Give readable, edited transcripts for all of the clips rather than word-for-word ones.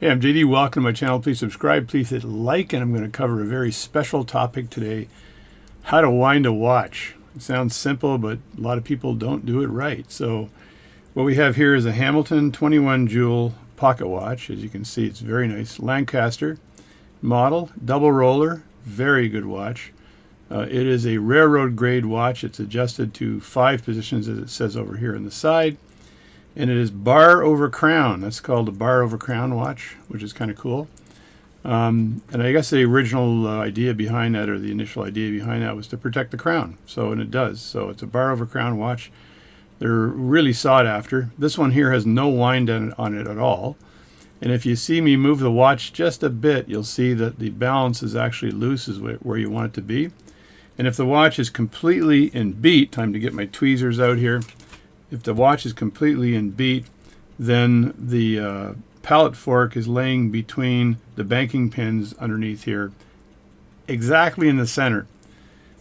Hey, I'm JD. Welcome to my channel. Please subscribe. Please hit like, and I'm going to cover a very special topic today: how to wind a watch. It sounds simple, but a lot of people don't do it right. So what we have here is a Hamilton 21 jewel pocket watch. As you can see, it's very nice. Lancaster model, double roller, very good watch. It is a railroad grade watch. It's adjusted to 5 positions, as it says over here on the side. And it is bar over crown. That's called a bar over crown watch, which is kind of cool. And I guess the original idea behind that, or the initial idea behind that, was to protect the crown. And it does. So it's a bar over crown watch. They're really sought after. This one here has no wind on it at all. And if you see me move the watch just a bit, you'll see that the balance is actually loose, is where you want it to be. And if the watch is completely in beat, time to get my tweezers out here. If the watch is completely in beat, then the pallet fork is laying between the banking pins underneath here, exactly in the center.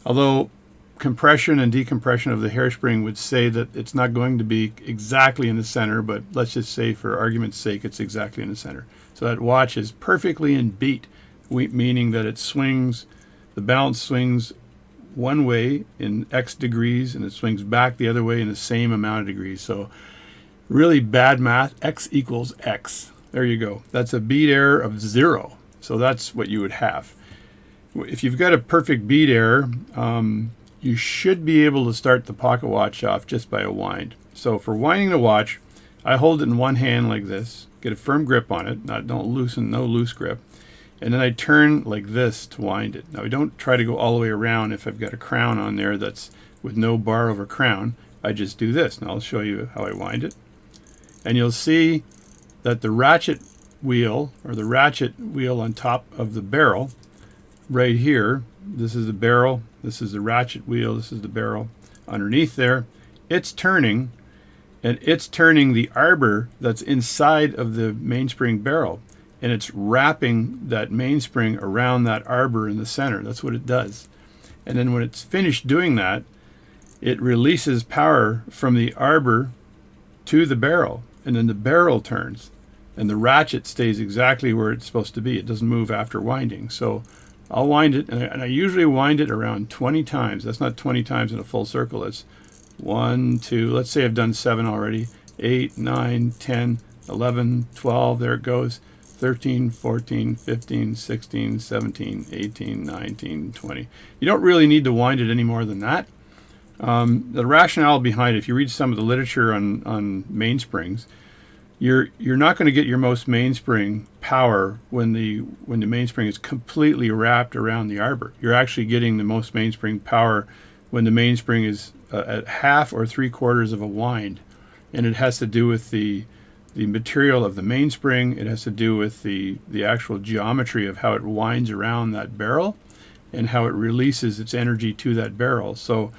Although compression and decompression of the hairspring would say that it's not going to be exactly in the center, but let's just say for argument's sake it's exactly in the center. So that watch is perfectly in beat, meaning that it swings, the balance swings one way in X degrees, and it swings back the other way in the same amount of degrees. So really bad math, X equals X. There you go. That's a beat error of 0. So that's what you would have. If you've got a perfect beat error, you should be able to start the pocket watch off just by a wind. So for winding the watch, I hold it in one hand like this, get a firm grip on it, don't loosen, no loose grip. And then I turn like this to wind it. Now I don't try to go all the way around if I've got a crown on there that's with no bar over crown. I just do this. Now I'll show you how I wind it. And you'll see that the ratchet wheel, or the ratchet wheel on top of the barrel, right here, this is the barrel, this is the ratchet wheel, this is the barrel. Underneath there, it's turning, and it's turning the arbor that's inside of the mainspring barrel. And it's wrapping that mainspring around that arbor in the center. That's what it does. And then when it's finished doing that, it releases power from the arbor to the barrel. And then the barrel turns. And the ratchet stays exactly where it's supposed to be. It doesn't move after winding. So I'll wind it, and I usually wind it around 20 times. That's not 20 times in a full circle. It's 1, 2, let's say I've done 7 already. 8, 9, 10, 11, 12, there it goes. 13, 14, 15, 16, 17, 18, 19, 20. You don't really need to wind it any more than that. The rationale behind it, if you read some of the literature on mainsprings, you're not going to get your most mainspring power when the mainspring is completely wrapped around the arbor. You're actually getting the most mainspring power when the mainspring is at half or 3/4 of a wind, and it has to do with the material of the mainspring. It has to do with the actual geometry of how it winds around that barrel and how it releases its energy to that barrel. So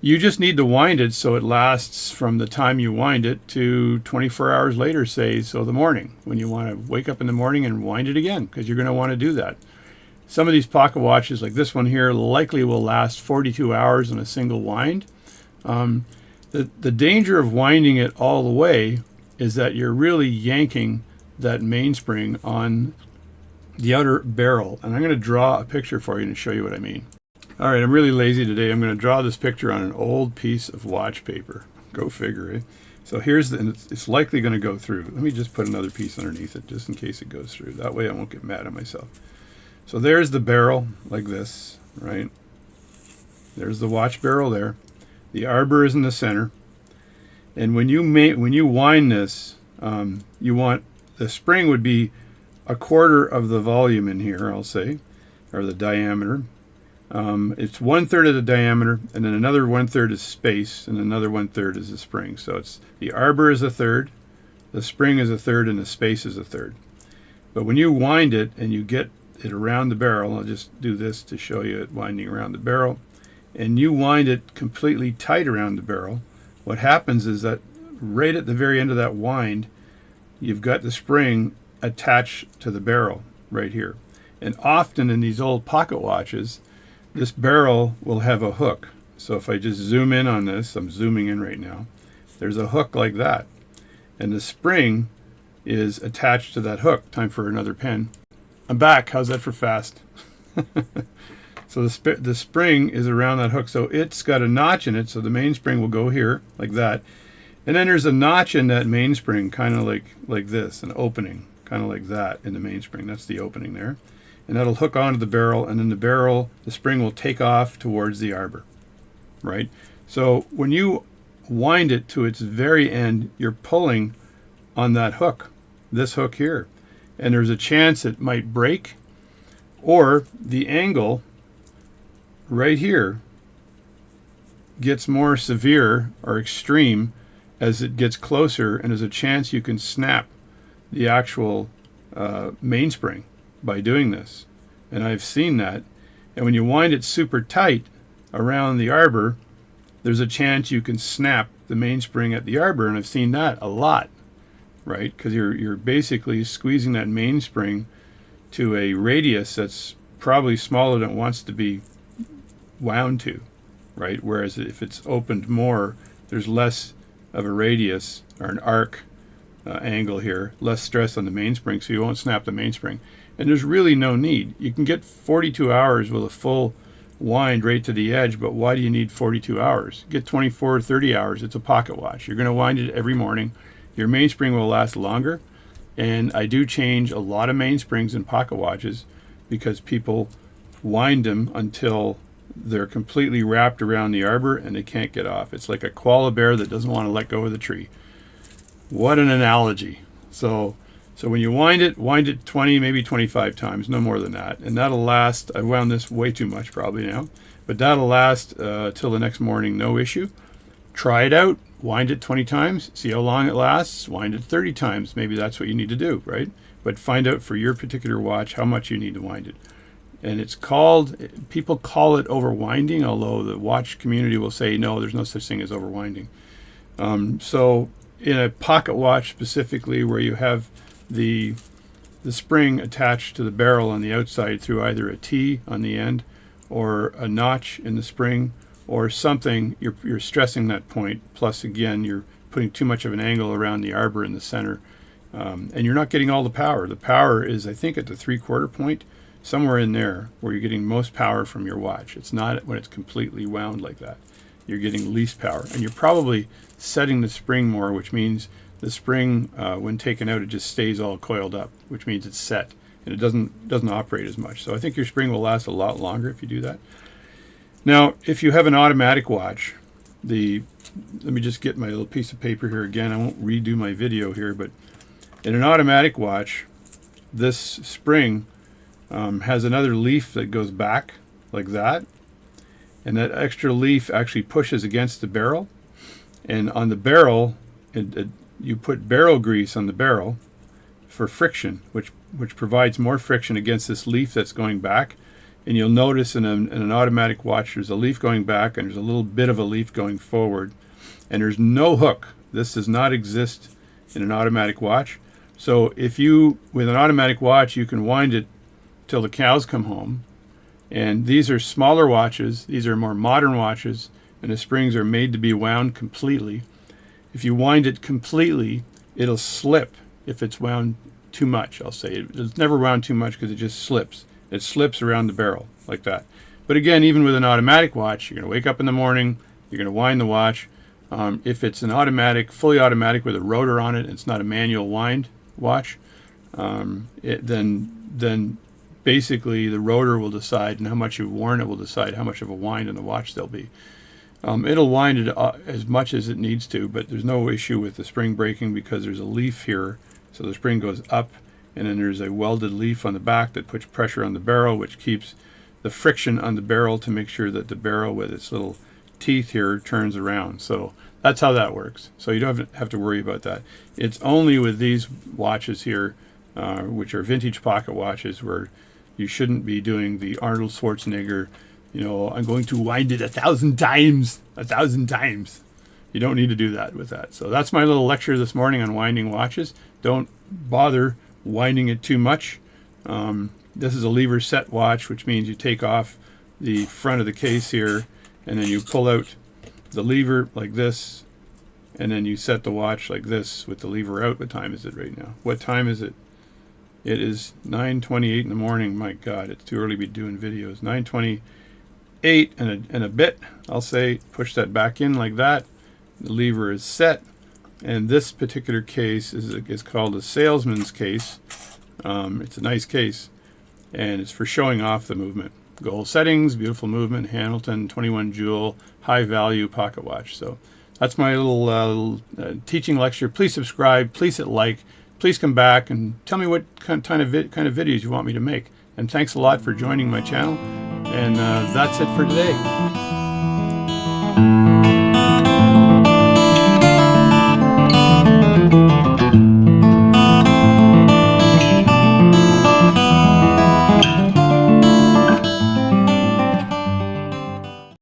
you just need to wind it so it lasts from the time you wind it to 24 hours later, say, so the morning, when you want to wake up in the morning and wind it again, because you're going to want to do that. Some of these pocket watches, like this one here, likely will last 42 hours in a single wind. The danger of winding it all the way is that you're really yanking that mainspring on the outer barrel. And I'm going to draw a picture for you to show you what I mean. All right, I'm really lazy today. I'm going to draw this picture on an old piece of watch paper. Go figure, eh? So here's and it's likely going to go through. Let me just put another piece underneath it just in case it goes through. That way I won't get mad at myself. So there's the barrel like this, right? There's the watch barrel there. The arbor is in the center. And when you wind this, you want the spring would be 1/4 of the volume in here, I'll say, or the diameter. It's 1/3 of the diameter, and then another 1/3 is space, and another 1/3 is the spring. So it's the arbor is 1/3, the spring is 1/3, and the space is 1/3. But when you wind it and you get it around the barrel, I'll just do this to show you it winding around the barrel, and you wind it completely tight around the barrel. What happens is that right at the very end of that wind, you've got the spring attached to the barrel right here. And often in these old pocket watches, this barrel will have a hook. So if I just zoom in on this, I'm zooming in right now, there's a hook like that. And the spring is attached to that hook. Time for another pen. I'm back. How's that for fast? So the spring is around that hook. So it's got a notch in it. So the mainspring will go here like that. And then there's a notch in that mainspring, kind of like this, an opening, kind of like that in the mainspring. That's the opening there. And that'll hook onto the barrel, and then the spring will take off towards the arbor, right? So when you wind it to its very end, you're pulling on that hook, this hook here. And there's a chance it might break, or the angle right here gets more severe or extreme as it gets closer, and there's a chance you can snap the actual mainspring by doing this. And I've seen that. And when you wind it super tight around the arbor, there's a chance you can snap the mainspring at the arbor, and I've seen that a lot, right? Because you're basically squeezing that mainspring to a radius that's probably smaller than it wants to be wound to, right? Whereas if it's opened more, there's less of a radius or an arc angle here, less stress on the mainspring, so you won't snap the mainspring. And there's really no need. You can get 42 hours with a full wind right to the edge, but why do you need 42 hours? Get 24 or 30 hours. It's a pocket watch. You're going to wind it every morning. Your mainspring will last longer. And I do change a lot of mainsprings in pocket watches because people wind them until they're completely wrapped around the arbor and they can't get off. It's like a koala bear that doesn't want to let go of the tree. What an analogy. So when you wind it 20, maybe 25 times, no more than that. And that'll last, I've wound this way too much probably now, but that'll last till the next morning, no issue. Try it out, wind it 20 times, see how long it lasts, wind it 30 times. Maybe that's what you need to do, right? But find out for your particular watch how much you need to wind it. And it's called, people call it overwinding, although the watch community will say, no, there's no such thing as overwinding. So in a pocket watch specifically, where you have the spring attached to the barrel on the outside through either a T on the end or a notch in the spring or something, you're stressing that point. Plus, again, you're putting too much of an angle around the arbor in the center. And you're not getting all the power. The power is, I think, at the 3/4 point, somewhere in there where you're getting most power from your watch. It's not when it's completely wound like that. You're getting least power. And you're probably setting the spring more, which means the spring, when taken out, it just stays all coiled up, which means it's set and it doesn't operate as much. So I think your spring will last a lot longer if you do that. Now, if you have an automatic watch, let me just get my little piece of paper here again. I won't redo my video here, but in an automatic watch, this spring has another leaf that goes back like that, and that extra leaf actually pushes against the barrel. And on the barrel, you put barrel grease on the barrel for friction, which provides more friction against this leaf that's going back. And you'll notice in an automatic watch, there's a leaf going back and there's a little bit of a leaf going forward. And there's no hook. This does not exist in an automatic watch. So with an automatic watch, you can wind it till the cows come home. And these are smaller watches. These are more modern watches. And the springs are made to be wound completely. If you wind it completely, it'll slip if it's wound too much, I'll say. It's never wound too much because it just slips. It slips around the barrel like that. But again, even with an automatic watch, you're going to wake up in the morning, you're going to wind the watch. If it's an automatic, fully automatic with a rotor on it, and it's not a manual wind watch, then basically the rotor will decide, and how much you've worn it will decide how much of a wind in the watch there'll be. It'll wind it as much as it needs to, but there's no issue with the spring breaking because there's a leaf here. So the spring goes up, and then there's a welded leaf on the back that puts pressure on the barrel, which keeps the friction on the barrel to make sure that the barrel with its little teeth here turns around. So that's how that works. So you don't have to worry about that. It's only with these watches here, which are vintage pocket watches, where you shouldn't be doing the Arnold Schwarzenegger, I'm going to wind it 1,000 times, 1,000 times. You don't need to do that with that. So that's my little lecture this morning on winding watches. Don't bother winding it too much. This is a lever set watch, which means you take off the front of the case here, and then you pull out the lever like this, and then you set the watch like this with the lever out. What time is it right now? What time is it? It is 9:28 in the morning. My God, it's too early to be doing videos. 9:28 and a bit. I'll say push that back in like that. The lever is set. And this particular case is called a salesman's case. It's a nice case, and it's for showing off the movement. Goal settings, beautiful movement, Hamilton 21 jewel, high value pocket watch. So that's my little teaching lecture. Please subscribe. Please hit like. Please come back and tell me what kind of videos you want me to make. And thanks a lot for joining my channel. And that's it for today.